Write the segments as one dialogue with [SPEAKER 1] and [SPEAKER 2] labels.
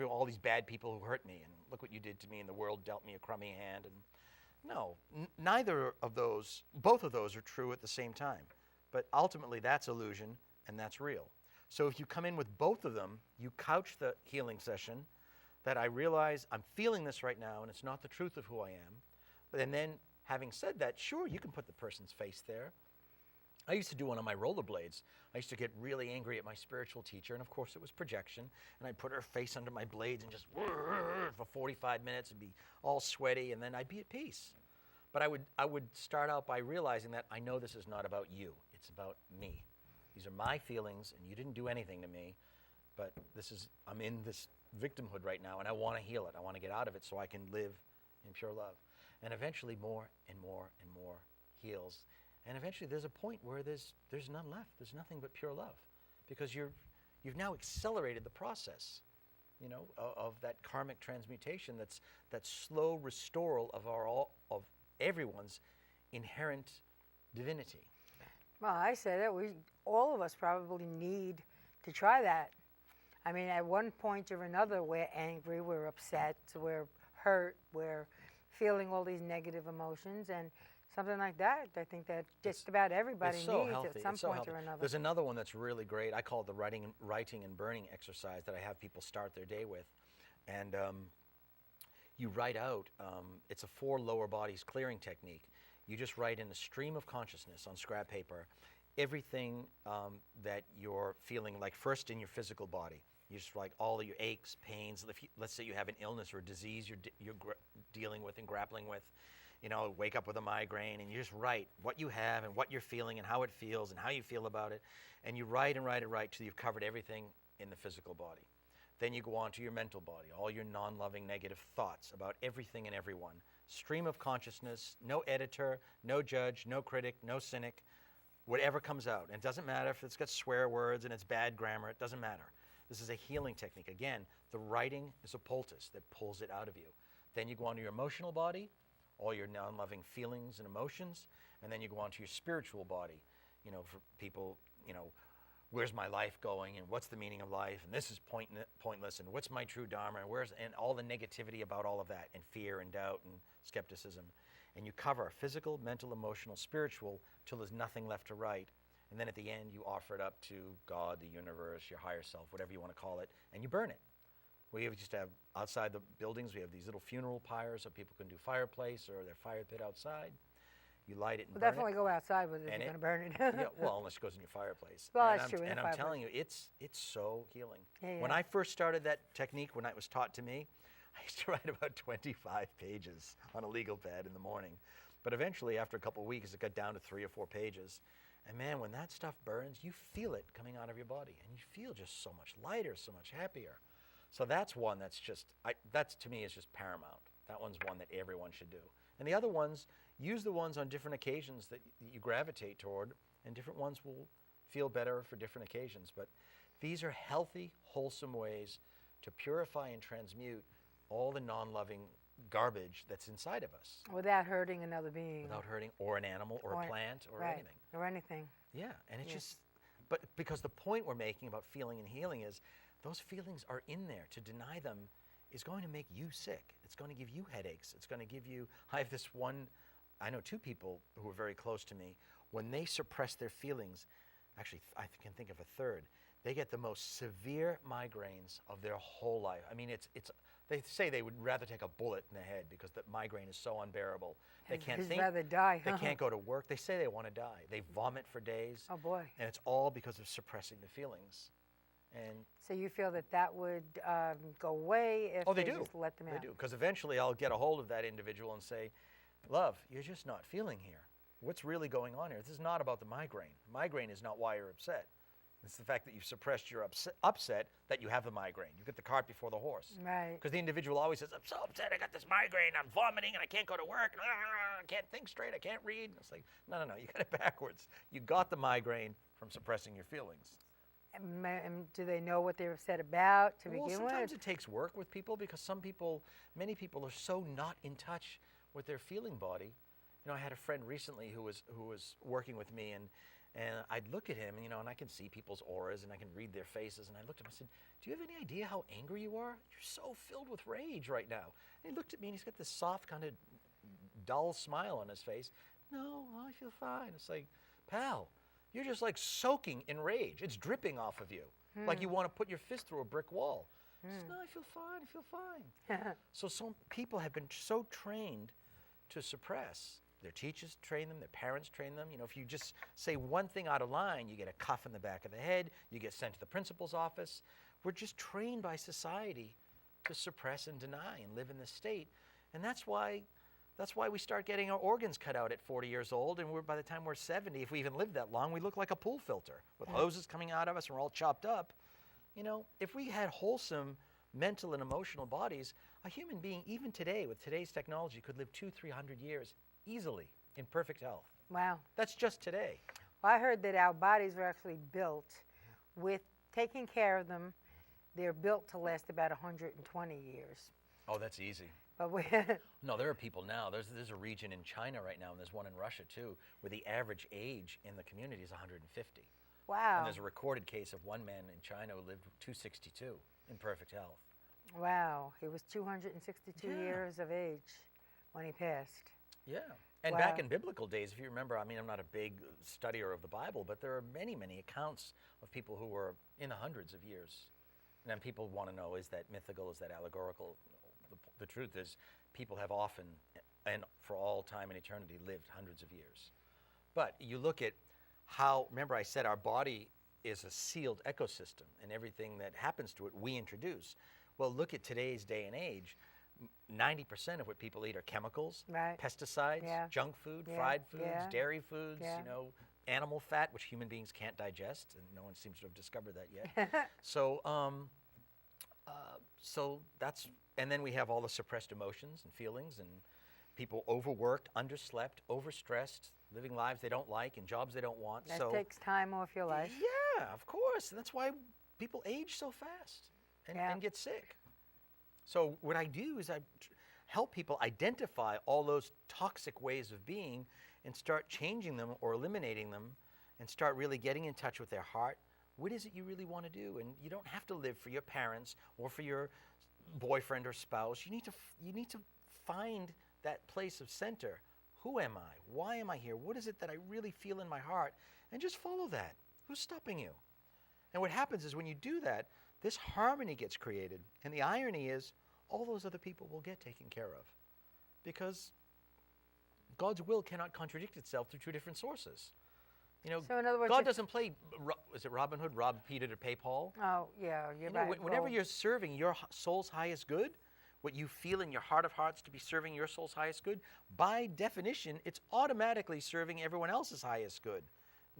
[SPEAKER 1] all these bad people who hurt me, and look what you did to me, and the world dealt me a crummy hand. And no, neither of those, both of those are true at the same time. But ultimately, that's illusion and that's real. So if you come in with both of them, you couch the healing session that I realize I'm feeling this right now and it's not the truth of who I am. And then, having said that, sure, you can put the person's face there. I used to do one on my rollerblades. I used to get really angry at my spiritual teacher, and of course it was projection, and I'd put her face under my blades and just for 45 minutes and be all sweaty, and then I'd be at peace. But I would start out by realizing that I know this is not about you, it's about me. These are my feelings, and you didn't do anything to me, but I'm in this victimhood right now, and I want to heal it. I want to get out of it so I can live in pure love. And eventually more and more and more heals. And eventually there's a point where there's none left. There's nothing but pure love, because you've now accelerated the process, of that karmic transmutation. That's that slow restoral of everyone's inherent divinity.
[SPEAKER 2] Well, I said it. All of us probably need to try that. I mean, at one point or another, we're angry, we're upset, we're hurt, we're feeling all these negative emotions, and something like that, I think that just about everybody needs at some point or another.
[SPEAKER 1] There's another one that's really great. I call it the writing and burning exercise that I have people start their day with. And you write out, it's a 4 lower bodies clearing technique. You just write in a stream of consciousness on scrap paper everything that you're feeling, like first in your physical body. You just write all of your aches, pains. Let's say you have an illness or a disease you're dealing with and grappling with. Wake up with a migraine, and you just write what you have and what you're feeling and how it feels and how you feel about it. And you write and write and write till you've covered everything in the physical body. Then you go on to your mental body, all your non-loving negative thoughts about everything and everyone. Stream of consciousness, no editor, no judge, no critic, no cynic, whatever comes out. And it doesn't matter if it's got swear words and it's bad grammar, it doesn't matter. This is a healing technique. Again, the writing is a poultice that pulls it out of you. Then you go on to your emotional body, all your non-loving feelings and emotions, and then you go on to your spiritual body. For people, where's my life going, and what's the meaning of life, and this is pointless, and what's my true dharma, and all the negativity about all of that, and fear and doubt and skepticism. And you cover physical, mental, emotional, spiritual, till there's nothing left to write. And then at the end, you offer it up to God, the universe, your higher self, whatever you want to call it, and you burn it. We just have, outside the buildings, we have these little funeral pyres so people can do fireplace or their fire pit outside. You light it and burn
[SPEAKER 2] definitely go outside with it if you're going to burn it.
[SPEAKER 1] Yeah, well, unless it goes in your fireplace.
[SPEAKER 2] Well, that's true.
[SPEAKER 1] And I'm telling you, it's so healing.
[SPEAKER 2] Yeah.
[SPEAKER 1] When I first started that technique, when it was taught to me, I used to write about 25 pages on a legal pad in the morning. But eventually, after a couple of weeks, it got down to 3 or 4 pages. And man, when that stuff burns, you feel it coming out of your body. And you feel just so much lighter, so much happier. So that's one that's just, that's to me is just paramount. That one's one that everyone should do. And the other ones, use the ones on different occasions that you gravitate toward, and different ones will feel better for different occasions. But these are healthy, wholesome ways to purify and transmute all the non-loving garbage that's inside of us.
[SPEAKER 2] Without hurting another being.
[SPEAKER 1] Without hurting, or an animal, or a plant, or anything.
[SPEAKER 2] Or anything.
[SPEAKER 1] Yeah, and it's just, but because the point we're making about feeling and healing is, those feelings are in there. To deny them is going to make you sick. It's going to give you headaches. It's going to give you, I have this one, I know 2 people who are very close to me. When they suppress their feelings, actually I can think of a third, they get the most severe migraines of their whole life. I mean, they say they would rather take a bullet in the head because the migraine is so unbearable. They can't think.
[SPEAKER 2] Rather die.
[SPEAKER 1] They can't go to work. They say they want to die. They vomit for days.
[SPEAKER 2] Oh boy.
[SPEAKER 1] And it's all because of suppressing the feelings. And
[SPEAKER 2] so you feel that would go away if they just let them out?
[SPEAKER 1] They do, because eventually I'll get a hold of that individual and say, love, you're just not feeling here. What's really going on here? This is not about the migraine. Migraine is not why you're upset. It's the fact that you've suppressed your upset that you have the migraine. You get the cart before the horse.
[SPEAKER 2] Right.
[SPEAKER 1] Because the individual always says, I'm so upset, I got this migraine, I'm vomiting, and I can't go to work, I can't think straight, I can't read. It's like, no, you got it backwards. You got the migraine from suppressing your feelings.
[SPEAKER 2] And do they know what they're upset about to begin with?
[SPEAKER 1] Sometimes it takes work with people, because many people are so not in touch with their feeling body. I had a friend recently who was working with me, And I'd look at him, you know, and I can see people's auras and I can read their faces. And I looked at him, I said, do you have any idea how angry you are? You're so filled with rage right now. And he looked at me and he's got this soft kind of dull smile on his face. No, I feel fine. It's like, pal, you're just like soaking in rage. It's dripping off of you. Like you want to put your fist through a brick wall. He says, no, I feel fine, I feel fine. So some people have been so trained to suppress. Their teachers train them, their parents train them. You know, if you just say one thing out of line, you get a cuff in the back of the head, you get sent to the principal's office. We're just trained by society to suppress and deny and live in this state. And that's why we start getting our organs cut out at 40 years old, and by the time we're 70, if we even live that long, we look like a pool filter with hoses coming out of us and we're all chopped up. You know, if we had wholesome mental and emotional bodies, a human being, even today, with today's technology, could live 200-300 years easily in perfect health.
[SPEAKER 2] Wow.
[SPEAKER 1] That's just today.
[SPEAKER 2] Well, I heard that our bodies were actually built with taking care of them. They're built to last about 120 years.
[SPEAKER 1] Oh, that's easy.
[SPEAKER 2] But
[SPEAKER 1] no, there are people now. There's a region in China right now, and there's one in Russia too, where the average age in the community is 150.
[SPEAKER 2] Wow.
[SPEAKER 1] And there's a recorded case of one man in China who lived 262 in perfect health.
[SPEAKER 2] Wow. He was 262 years of age when he passed.
[SPEAKER 1] Yeah. And back in biblical days, if you remember, I mean, I'm not a big studier of the Bible, but there are many, many accounts of people who were in the hundreds of years. And then people want to know, is that mythical, is that allegorical? The truth is, people have often, and for all time and eternity, lived hundreds of years. But you look at how, remember I said our body is a sealed ecosystem, and everything that happens to it, we introduce. Well, look at today's day and age. 90% of what people eat are chemicals, pesticides, junk food, fried foods, dairy foods, you know, animal fat, which human beings can't digest, and no one seems to have discovered that yet. So that's, and then we have all the suppressed emotions and feelings, and people overworked, underslept, overstressed, living lives they don't like and jobs they don't want.
[SPEAKER 2] That takes time off your life.
[SPEAKER 1] Yeah, of course. And that's why people age so fast and get sick. So what I do is I help people identify all those toxic ways of being and start changing them or eliminating them and start really getting in touch with their heart. What is it you really want to do? And you don't have to live for your parents or for your boyfriend or spouse. You need to find that place of center. Who am I? Why am I here? What is it that I really feel in my heart? And just follow that. Who's stopping you? And what happens is when you do that, this harmony gets created. And the irony is all those other people will get taken care of because God's will cannot contradict itself through two different sources. You know,
[SPEAKER 2] so in other words,
[SPEAKER 1] God doesn't play, is it Robin Hood, rob Peter to pay Paul?
[SPEAKER 2] Oh, yeah, you're right.
[SPEAKER 1] Whenever you're serving your soul's highest good, what you feel in your heart of hearts to be serving your soul's highest good, by definition, it's automatically serving everyone else's highest good.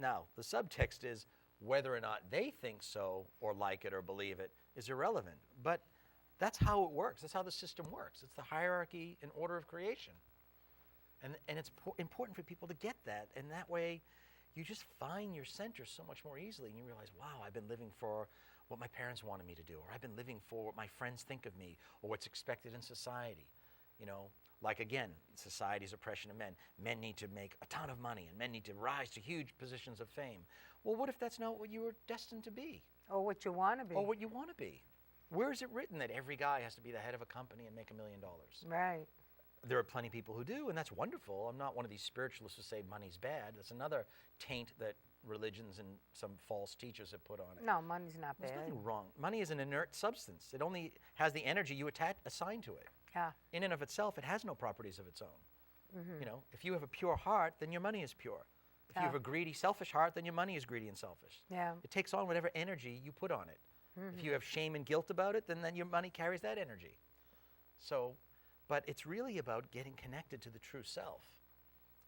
[SPEAKER 1] Now, the subtext is whether or not they think so or like it or believe it is irrelevant. But that's how it works. That's how the system works. It's the hierarchy and order of creation. And it's important for people to get that. And that way, you just find your center so much more easily. And you realize, wow, I've been living for what my parents wanted me to do. Or I've been living for what my friends think of me. Or what's expected in society. You know, like again, society's oppression of men. Men need to make a ton of money. And men need to rise to huge positions of fame. Well, what if that's not what you were destined to be?
[SPEAKER 2] Or what you want to be.
[SPEAKER 1] Or what you want to be. Where is it written that every guy has to be the head of a company and make $1 million?
[SPEAKER 2] Right.
[SPEAKER 1] There are plenty of people who do, and that's wonderful. I'm not one of these spiritualists who say money's bad. That's another taint that religions and some false teachers have put on it.
[SPEAKER 2] No, money's not bad.
[SPEAKER 1] There's nothing wrong. Money is an inert substance. It only has the energy you assign to it.
[SPEAKER 2] Yeah.
[SPEAKER 1] In and of itself, it has no properties of its own. Mm-hmm. You know, if you have a pure heart, then your money is pure. If you have a greedy, selfish heart, then your money is greedy and selfish.
[SPEAKER 2] Yeah.
[SPEAKER 1] It takes on whatever energy you put on it. Mm-hmm. If you have shame and guilt about it, then your money carries that energy. So, but it's really about getting connected to the true self.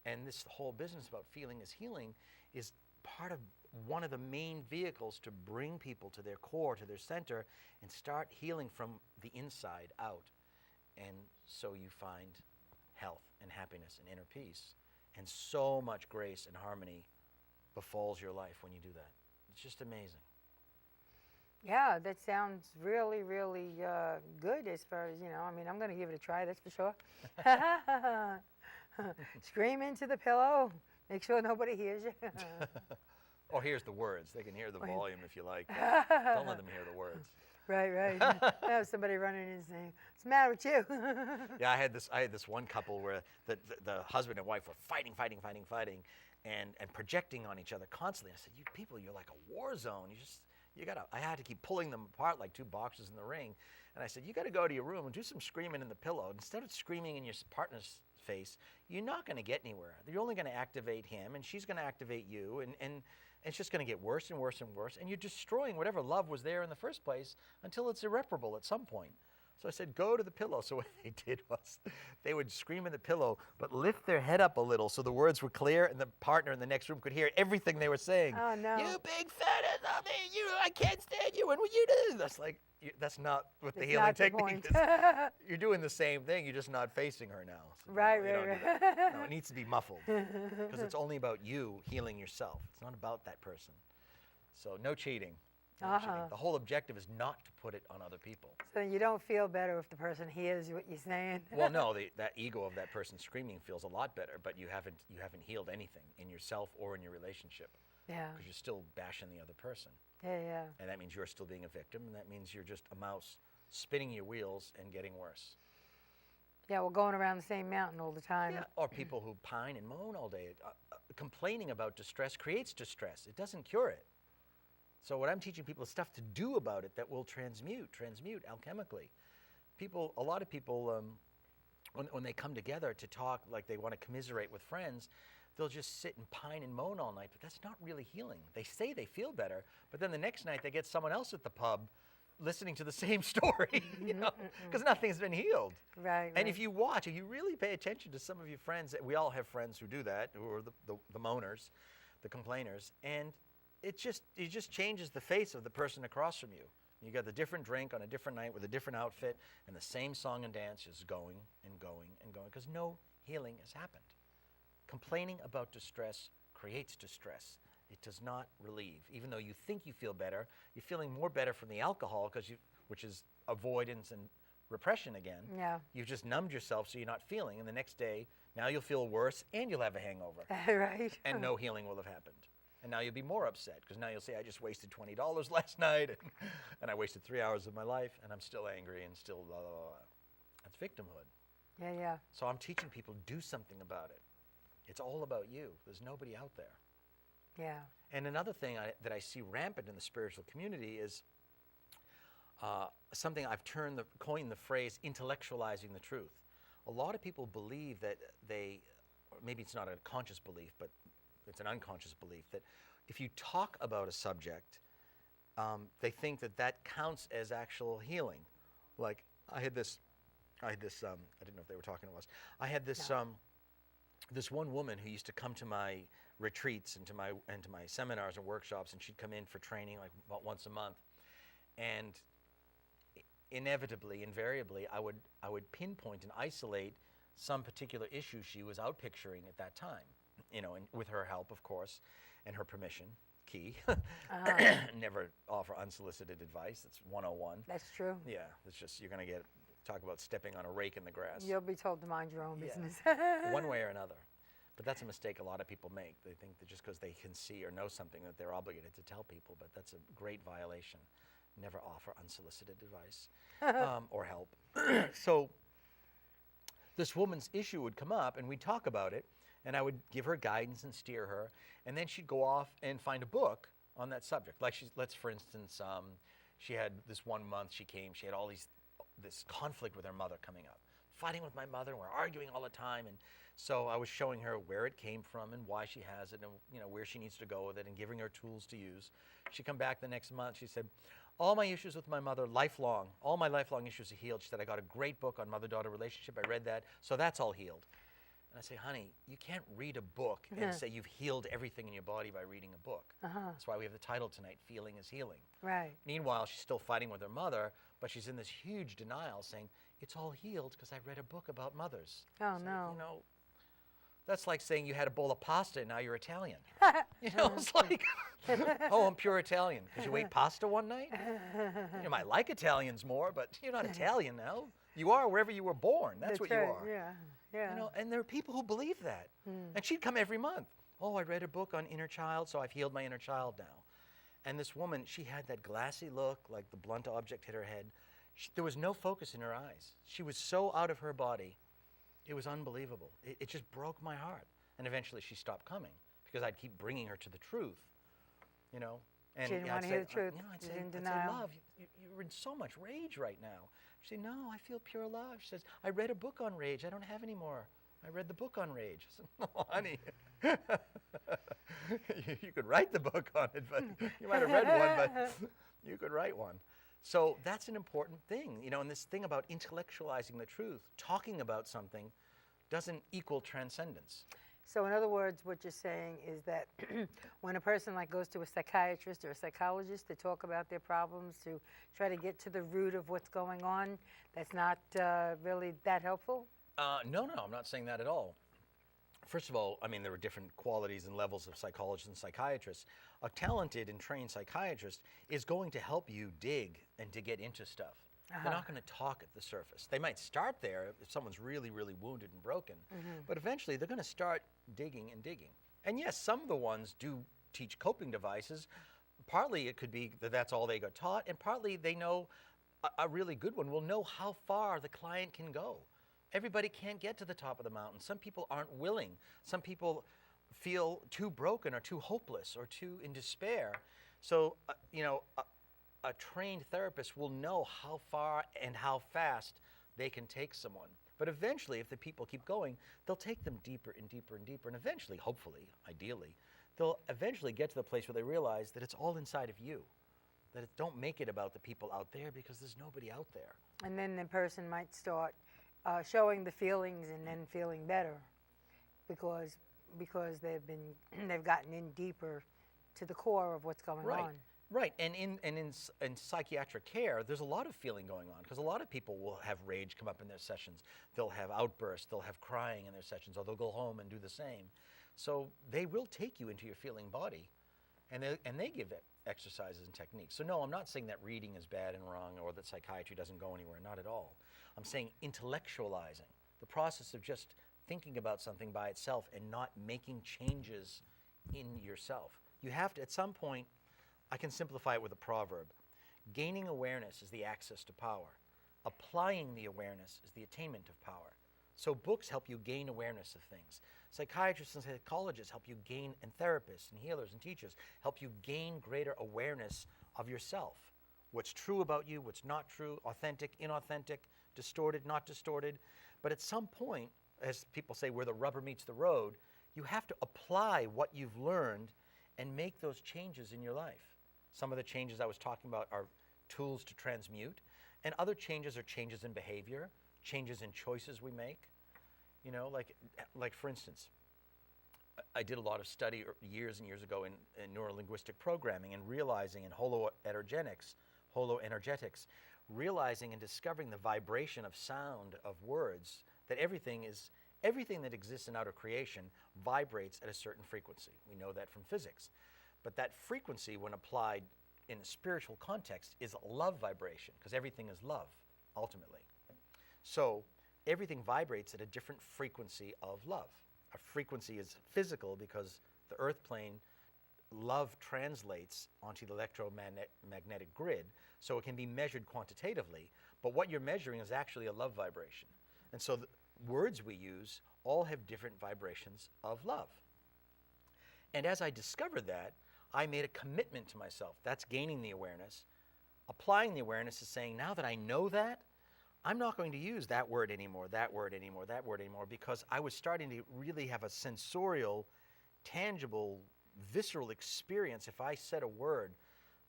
[SPEAKER 1] And this whole business about feeling is healing is part of one of the main vehicles to bring people to their core, to their center, and start healing from the inside out. And so you find health and happiness and inner peace. And so much grace and harmony befalls your life when you do that. It's just amazing.
[SPEAKER 2] Yeah, that sounds really, really good as far as, you know, I mean, I'm going to give it a try, that's for sure. Scream into the pillow. Make sure nobody hears you.
[SPEAKER 1] Or here's the words. They can hear the volume if you like. Don't let them hear the words.
[SPEAKER 2] Right. Have somebody running in and saying, "What's the matter with you?"
[SPEAKER 1] Yeah, I had this one couple where the husband and wife were fighting, and projecting on each other constantly. I said, "You people, you're like a war zone. I had to keep pulling them apart like two boxers in the ring." And I said, "You got to go to your room and do some screaming in the pillow. Instead of screaming in your partner's face, you're not going to get anywhere. You're only going to activate him, and she's going to activate you, and it's just going to get worse and worse and worse. And you're destroying whatever love was there in the first place until it's irreparable at some point." So I said, "Go to the pillow." So what they did was they would scream in the pillow, but lift their head up a little so the words were clear and the partner in the next room could hear everything they were saying.
[SPEAKER 2] Oh, no.
[SPEAKER 1] "You big fat ass, I can't stand you, and what you do?" That's like, that's not what the healing technique is. You're doing the same thing, you're just not facing her now. So
[SPEAKER 2] Right.
[SPEAKER 1] No, it needs to be muffled because it's only about you healing yourself. It's not about that person. So no cheating. The whole objective is not to put it on other people.
[SPEAKER 2] So you don't feel better if the person hears what you're saying.
[SPEAKER 1] Well, no, that ego of that person screaming feels a lot better, but you haven't healed anything in yourself or in your relationship.
[SPEAKER 2] Yeah.
[SPEAKER 1] Because you're still bashing the other person.
[SPEAKER 2] Yeah.
[SPEAKER 1] And that means you're still being a victim, and that means you're just a mouse spinning your wheels and getting worse.
[SPEAKER 2] Yeah, we're going around the same mountain all the time.
[SPEAKER 1] Yeah. Or people who pine and moan all day. Complaining about distress creates distress. It doesn't cure it. So what I'm teaching people is stuff to do about it that will transmute alchemically. A lot of people, when they come together to talk like they want to commiserate with friends, they'll just sit and pine and moan all night, but that's not really healing. They say they feel better, but then the next night they get someone else at the pub listening to the same story, because nothing's been healed.
[SPEAKER 2] Right.
[SPEAKER 1] And if you really pay attention to some of your friends, we all have friends who do that, who are the moaners, the complainers, and it just changes the face of the person across from you. You got the different drink on a different night with a different outfit, and the same song and dance is going and going and going, because no healing has happened. Complaining about distress creates distress. It does not relieve. Even though you think you feel better, you're feeling more better from the alcohol, which is avoidance and repression again.
[SPEAKER 2] Yeah.
[SPEAKER 1] You've just numbed yourself so you're not feeling, and the next day, now you'll feel worse and you'll have a hangover.
[SPEAKER 2] Right.
[SPEAKER 1] And no healing will have happened. And now you'll be more upset, because now you'll say, "I just wasted $20 last night, and I wasted 3 hours of my life, and I'm still angry and still blah, blah, blah." That's victimhood.
[SPEAKER 2] Yeah.
[SPEAKER 1] So I'm teaching people, do something about it. It's all about you. There's nobody out there.
[SPEAKER 2] Yeah.
[SPEAKER 1] And another thing that I see rampant in the spiritual community is something I've coined the phrase intellectualizing the truth. A lot of people believe that maybe it's not a conscious belief, but it's an unconscious belief, that if you talk about a subject, they think that counts as actual healing. Like I didn't know if they were talking to us. I had this this one woman who used to come to my retreats and to my seminars and workshops, and she'd come in for training like about once a month, and invariably, I would pinpoint and isolate some particular issue she was out picturing at that time, and with her help, of course, and her permission, key. Never offer unsolicited advice. That's 101.
[SPEAKER 2] That's true.
[SPEAKER 1] Yeah, it's just, you're going to talk about stepping on a rake in the grass.
[SPEAKER 2] You'll be told to mind your own business.
[SPEAKER 1] One way or another. But that's a mistake a lot of people make. They think that just because they can see or know something that they're obligated to tell people, but that's a great violation. Never offer unsolicited advice or help. So this woman's issue would come up, and we'd talk about it, and I would give her guidance and steer her, and then she'd go off and find a book on that subject. Like let's for instance, she had this one month she had all this conflict with her mother coming up. Fighting with my mother, and we're arguing all the time, and so I was showing her where it came from and why she has it, and where she needs to go with it, and giving her tools to use. She come back the next month, she said, "All my issues with my mother, all my lifelong issues are healed." She said, "I got a great book on mother-daughter relationship, I read that, so that's all healed." And I say, "Honey, you can't read a book and say you've healed everything in your body by reading a book." That's why we have the title tonight, Feeling is Healing.
[SPEAKER 2] Right.
[SPEAKER 1] Meanwhile, she's still fighting with her mother, but she's in this huge denial, saying, "It's all healed because I read a book about mothers."
[SPEAKER 2] Oh,
[SPEAKER 1] so,
[SPEAKER 2] no.
[SPEAKER 1] That's like saying you had a bowl of pasta and now you're Italian. It's like, "Oh, I'm pure Italian because you ate pasta one night." You might like Italians more, but you're not Italian now. You are wherever you were born. That's what
[SPEAKER 2] right.
[SPEAKER 1] you are.
[SPEAKER 2] Yeah.
[SPEAKER 1] And there are people who believe that. And she'd come every month. Oh, I read a book on inner child, so I've healed my inner child now. And this woman, she had that glassy look, like the blunt object hit her head. There was no focus in her eyes. She was so out of her body. It was unbelievable. It just broke my heart. And eventually she stopped coming because I'd keep bringing her to the truth, you know. And
[SPEAKER 2] she didn't want to hear the truth.
[SPEAKER 1] I'd
[SPEAKER 2] She
[SPEAKER 1] say,
[SPEAKER 2] was in
[SPEAKER 1] I'd say,
[SPEAKER 2] denial.
[SPEAKER 1] love, you're in so much rage right now. She'd say, no, I feel pure love. She says, I read a book on rage. I don't have any more. I read the book on rage. I said, no, honey. You could write the book on it, but you might have read one, but you could write one. So that's an important thing, you know, and this thing about intellectualizing the truth, talking about something, doesn't equal transcendence.
[SPEAKER 2] So in other words, what you're saying is that when a person like goes to a psychiatrist or a psychologist to talk about their problems, to try to get to the root of what's going on, that's not really that helpful?
[SPEAKER 1] No, I'm not saying that at all. First of all, I mean, there are different qualities and levels of psychologists and psychiatrists. A talented and trained psychiatrist is going to help you dig and to get into stuff. They're not going to talk at the surface. They might start there if someone's really, really wounded and broken, but eventually they're going to start digging and digging. And yes, some of the ones do teach coping devices. Partly it could be that that's all they got taught, and partly they know a really good one will know how far the client can go. Everybody can't get to the top of the mountain. Some people aren't willing. Some people feel too broken or too hopeless or too in despair. So, you know, a trained therapist will know how far and how fast they can take someone. But eventually, if the people keep going, they'll take them deeper and deeper and deeper. And eventually, hopefully, ideally, they'll eventually get to the place where they realize that it's all inside of you. That don't make it about the people out there because there's nobody out there.
[SPEAKER 2] And then the person might start showing the feelings and then feeling better because they've gotten in deeper to the core of what's going on.
[SPEAKER 1] Right, and in psychiatric care, there's a lot of feeling going on because a lot of people will have rage come up in their sessions. They'll have outbursts, they'll have crying in their sessions, or they'll go home and do the same. So they will take you into your feeling body, and they give it exercises and techniques. So no, I'm not saying that reading is bad and wrong or that psychiatry doesn't go anywhere, not at all. I'm saying intellectualizing, the process of just thinking about something by itself and not making changes in yourself. You have to, at some point, I can simplify it with a proverb. Gaining awareness is the access to power. Applying the awareness is the attainment of power. So books help you gain awareness of things. Psychiatrists and psychologists help you gain, and therapists and healers and teachers help you gain greater awareness of yourself. What's true about you, what's not true, authentic, inauthentic, distorted, not distorted. But at some point, as people say, where the rubber meets the road, you have to apply what you've learned and make those changes in your life. Some of the changes I was talking about are tools to transmute, and other changes are changes in behavior, changes in choices we make. You know, like for instance, I did a lot of study years and years ago in neurolinguistic programming and realizing in holoenergetics, realizing and discovering the vibration of sound of words, that everything that exists in outer creation vibrates at a certain frequency. We know that from physics. But that frequency, when applied in a spiritual context, is love vibration, because everything is love, ultimately. So everything vibrates at a different frequency of love. A frequency is physical because the earth plane, love translates onto the electromagnetic grid, so it can be measured quantitatively, but what you're measuring is actually a love vibration. And so the words we use all have different vibrations of love. And as I discovered that, I made a commitment to myself. That's gaining the awareness. Applying the awareness is saying, now that I know that, I'm not going to use that word anymore, that word anymore, that word anymore, because I was starting to really have a sensorial, tangible, visceral experience. If I said a word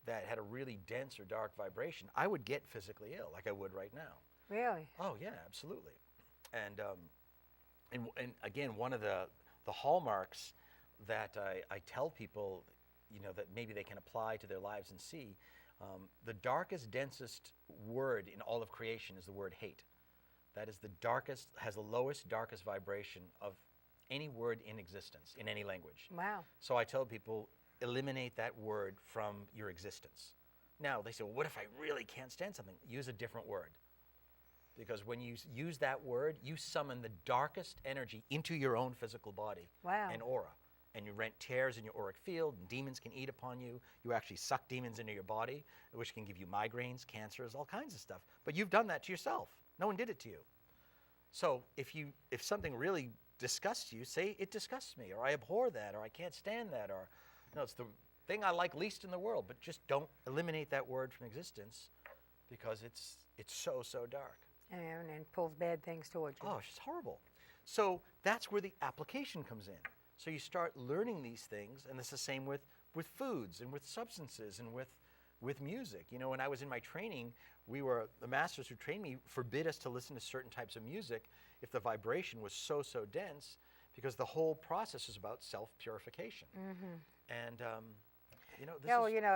[SPEAKER 1] that had a really dense or dark vibration, I would get physically ill, like I would right now.
[SPEAKER 2] Really?
[SPEAKER 1] Oh yeah, absolutely. And again, one of the hallmarks that I tell people, you know, that maybe they can apply to their lives and see, the darkest, densest word in all of creation is the word hate. That is the darkest, has the lowest, darkest vibration of any word in existence, in any language.
[SPEAKER 2] Wow.
[SPEAKER 1] So I tell people, eliminate that word from your existence. Now, they say, well, what if I really can't stand something? Use a different word. Because when you use that word, you summon the darkest energy into your own physical body
[SPEAKER 2] Wow.
[SPEAKER 1] and aura. and you rent tears in your auric field, and demons can eat upon you. You actually suck demons into your body, which can give you migraines, cancers, all kinds of stuff. But you've done that to yourself. No one did it to you. So if something really disgusts you, say it disgusts me, or I abhor that, or I can't stand that, or it's the thing I like least in the world. But just don't eliminate that word from existence, because it's so dark.
[SPEAKER 2] And pulls bad things towards you.
[SPEAKER 1] Oh, it's just horrible. So that's where the application comes in. So you start learning these things, and it's the same with foods and with substances and with music. When I was in my training, the masters who trained me forbid us to listen to certain types of music if the vibration was so dense, because the whole process is about self-purification. And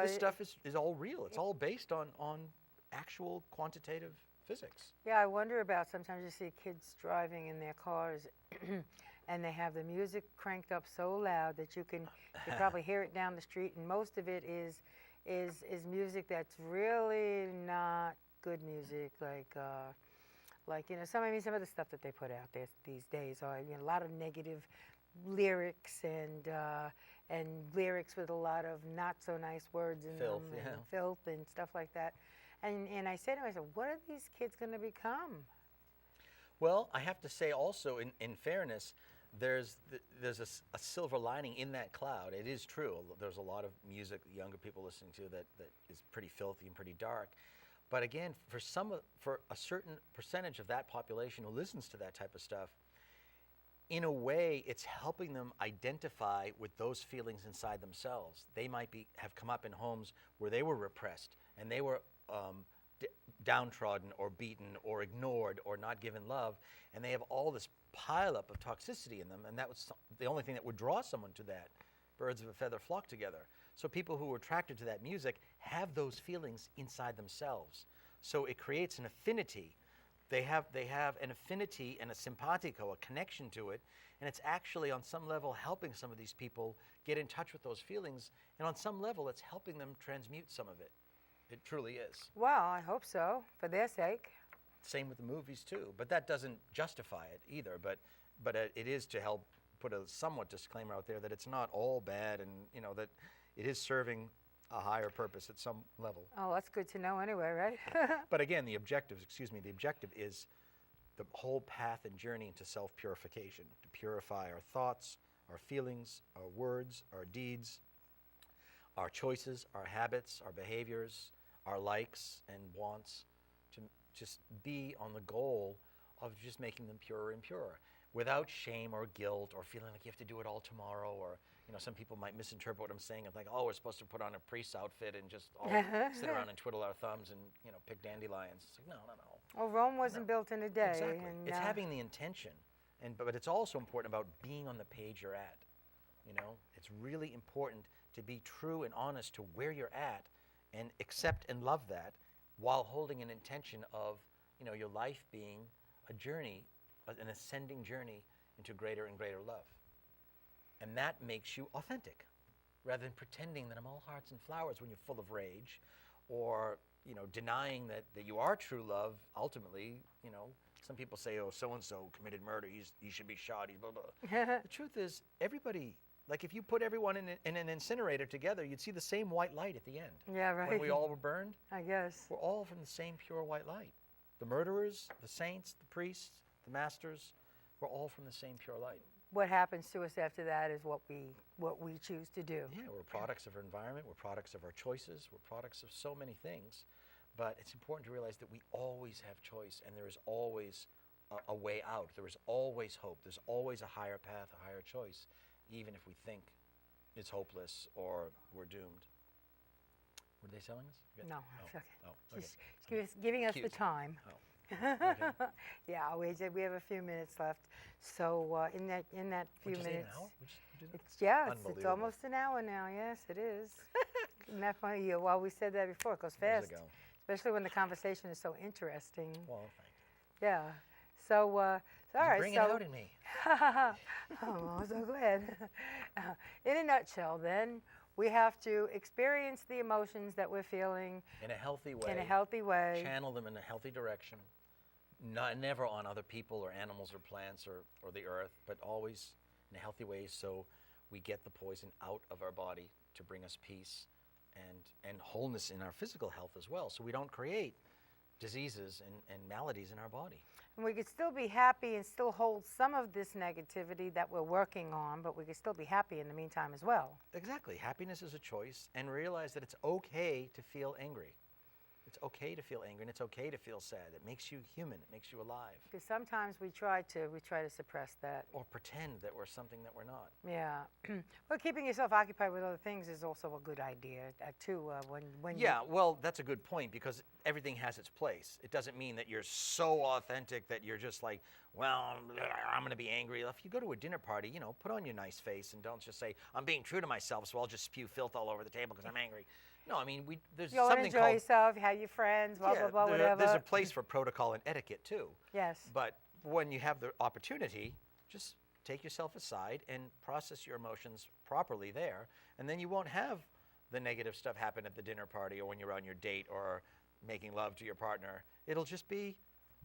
[SPEAKER 1] this stuff is all real. It's all based on actual quantitative physics.
[SPEAKER 2] Yeah, I wonder about, sometimes you see kids driving in their cars and they have the music cranked up so loud that you probably hear it down the street, and most of it is music that's really not good music, like some of the stuff that they put out there these days are a lot of negative lyrics and lyrics with a lot of not so nice words in
[SPEAKER 1] filth,
[SPEAKER 2] them, and filth and stuff like that. And I said to myself, what are these kids going to become?
[SPEAKER 1] Well, I have to say also, in fairness, there's a silver lining in that cloud. It is true. There's a lot of music younger people listening to that is pretty filthy and pretty dark. But again, for a certain percentage of that population who listens to that type of stuff, in a way, it's helping them identify with those feelings inside themselves. They might have come up in homes where they were repressed and they were downtrodden or beaten or ignored or not given love, and they have all this pileup of toxicity in them, and that was the only thing that would draw someone to that. Birds of a feather flock together. So people who are attracted to that music have those feelings inside themselves. So it creates an affinity. They have an affinity and a simpatico, a connection to it, and it's actually on some level helping some of these people get in touch with those feelings, and on some level it's helping them transmute some of it. It truly is.
[SPEAKER 2] Well, I hope so, for their sake.
[SPEAKER 1] Same with the movies too, but that doesn't justify it either. But it is to help put a somewhat disclaimer out there that it's not all bad, and that it is serving a higher purpose at some level.
[SPEAKER 2] Oh, that's good to know anyway, right?
[SPEAKER 1] But again, the objective is the whole path and journey into self-purification, to purify our thoughts, our feelings, our words, our deeds, our choices, our habits, our behaviors, our likes and wants, to just be on the goal of just making them purer and purer, without shame or guilt or feeling like you have to do it all tomorrow, or some people might misinterpret what I'm saying and think, oh, we're supposed to put on a priest's outfit and just all sit around and twiddle our thumbs and pick dandelions. It's like, no.
[SPEAKER 2] Well, Rome wasn't built in a day.
[SPEAKER 1] Exactly.
[SPEAKER 2] And,
[SPEAKER 1] it's having the intention, but it's also important about being on the page you're at. It's really important to be true and honest to where you're at, and accept and love that, while holding an intention of your life being a journey, an ascending journey into greater and greater love. And that makes you authentic, rather than pretending that I'm all hearts and flowers when you're full of rage, or denying that you are true love. Ultimately, some people say, oh, so and so committed murder, he should be shot, he's blah blah. The truth is, everybody, like if you put everyone in an incinerator together, you'd see the same white light at the end.
[SPEAKER 2] Yeah, right.
[SPEAKER 1] When we all were burned,
[SPEAKER 2] I guess
[SPEAKER 1] we're all from the same pure white light. The murderers, the saints, the priests, the masters, we're all from the same pure light.
[SPEAKER 2] What happens to us after that is what we choose to do.
[SPEAKER 1] Yeah, we're products of our environment, we're products of our choices, we're products of so many things. But it's important to realize that we always have choice, and there is always a way out. There is always hope. There's always a higher path, a higher choice, even if we think it's hopeless or we're doomed. Were they selling us?
[SPEAKER 2] No,
[SPEAKER 1] oh.
[SPEAKER 2] it's okay.
[SPEAKER 1] Oh, okay.
[SPEAKER 2] Just giving us the
[SPEAKER 1] Cute.
[SPEAKER 2] time.
[SPEAKER 1] Oh. Okay.
[SPEAKER 2] Yeah, we have a few minutes left. So in that few
[SPEAKER 1] Would you say
[SPEAKER 2] minutes,
[SPEAKER 1] an hour? Would you do that?
[SPEAKER 2] it's
[SPEAKER 1] Unbelievable.
[SPEAKER 2] almost an hour now. Yes, it is. Isn't that funny? Yeah, well, we said that before. It goes
[SPEAKER 1] Years
[SPEAKER 2] fast,
[SPEAKER 1] ago.
[SPEAKER 2] especially when the conversation is so interesting.
[SPEAKER 1] Well, thank you.
[SPEAKER 2] Yeah. So all right.
[SPEAKER 1] Bring it out in me.
[SPEAKER 2] Oh, so go ahead. In a nutshell, then, we have to experience the emotions that we're feeling
[SPEAKER 1] In a healthy way.
[SPEAKER 2] in a healthy way.
[SPEAKER 1] Channel them in a healthy direction. Never on other people or animals or plants or the earth, but always in a healthy way, so we get the poison out of our body to bring us peace and wholeness in our physical health as well, so we don't create diseases and maladies in our body.
[SPEAKER 2] And we could still be happy and still hold some of this negativity that we're working on, but we could still be happy in the meantime as well.
[SPEAKER 1] Exactly. Happiness is a choice, and realize that it's okay to feel angry. It's okay to feel angry, and it's okay to feel sad. It makes you human. It makes you alive.
[SPEAKER 2] Because sometimes we try to suppress that.
[SPEAKER 1] Or pretend that we're something that we're not.
[SPEAKER 2] Yeah. Well, keeping yourself occupied with other things is also a good idea, too. When
[SPEAKER 1] Yeah, well, that's a good point, because everything has its place. It doesn't mean that you're so authentic that you're just like, well, I'm going to be angry. If you go to a dinner party, you know, put on your nice face and don't just say, I'm being true to myself, so I'll just spew filth all over the table because I'm angry. No, I mean, there's
[SPEAKER 2] you
[SPEAKER 1] something
[SPEAKER 2] enjoy
[SPEAKER 1] called...
[SPEAKER 2] yourself, have your friends, blah, blah, blah, whatever.
[SPEAKER 1] There's a place for protocol and etiquette, too.
[SPEAKER 2] Yes.
[SPEAKER 1] But when you have the opportunity, just take yourself aside and process your emotions properly there, and then you won't have the negative stuff happen at the dinner party or when you're on your date or making love to your partner. It'll just be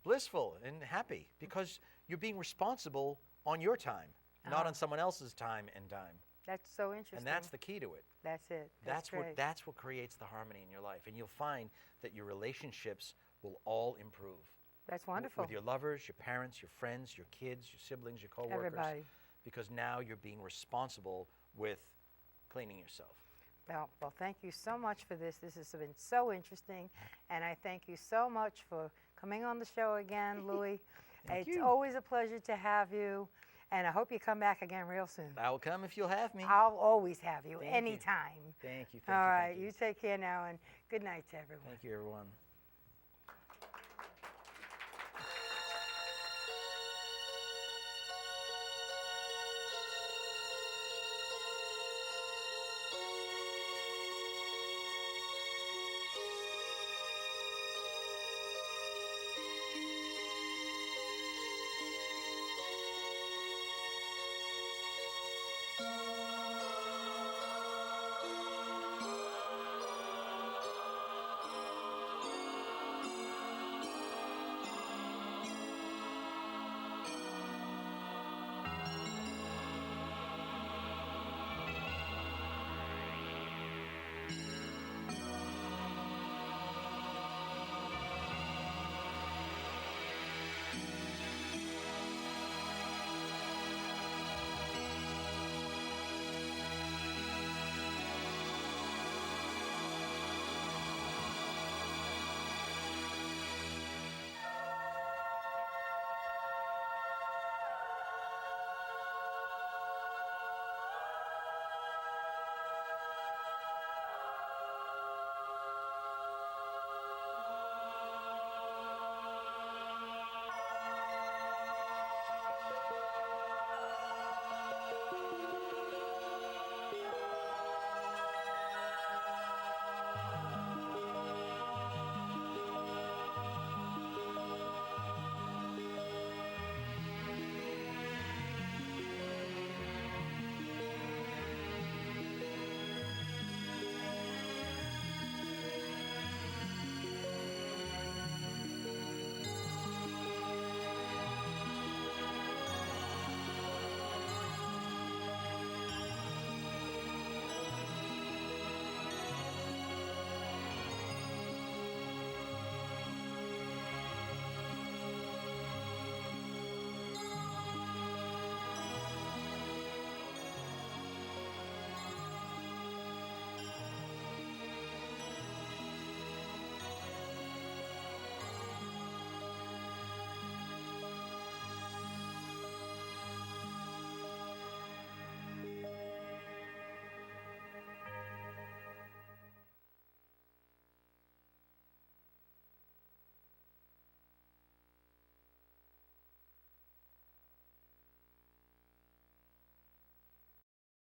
[SPEAKER 1] blissful and happy because you're being responsible on your time, not on someone else's time and dime.
[SPEAKER 2] That's so interesting.
[SPEAKER 1] And that's the key to it.
[SPEAKER 2] That's it.
[SPEAKER 1] That's what creates the harmony in your life. And you'll find that your relationships will all improve.
[SPEAKER 2] That's wonderful.
[SPEAKER 1] With your lovers, your parents, your friends, your kids, your siblings, your coworkers.
[SPEAKER 2] Everybody.
[SPEAKER 1] Because now you're being responsible with cleaning yourself.
[SPEAKER 2] Well, thank you so much for this. This has been so interesting. And I thank you so much for coming on the show again, Louis. It's always a pleasure to have you. And I hope you come back again real soon.
[SPEAKER 1] I will come if you'll have me.
[SPEAKER 2] I'll always have you,
[SPEAKER 1] Thank
[SPEAKER 2] anytime.
[SPEAKER 1] Thank you.
[SPEAKER 2] All right, you take care now, and good night to everyone.
[SPEAKER 1] Thank you, everyone.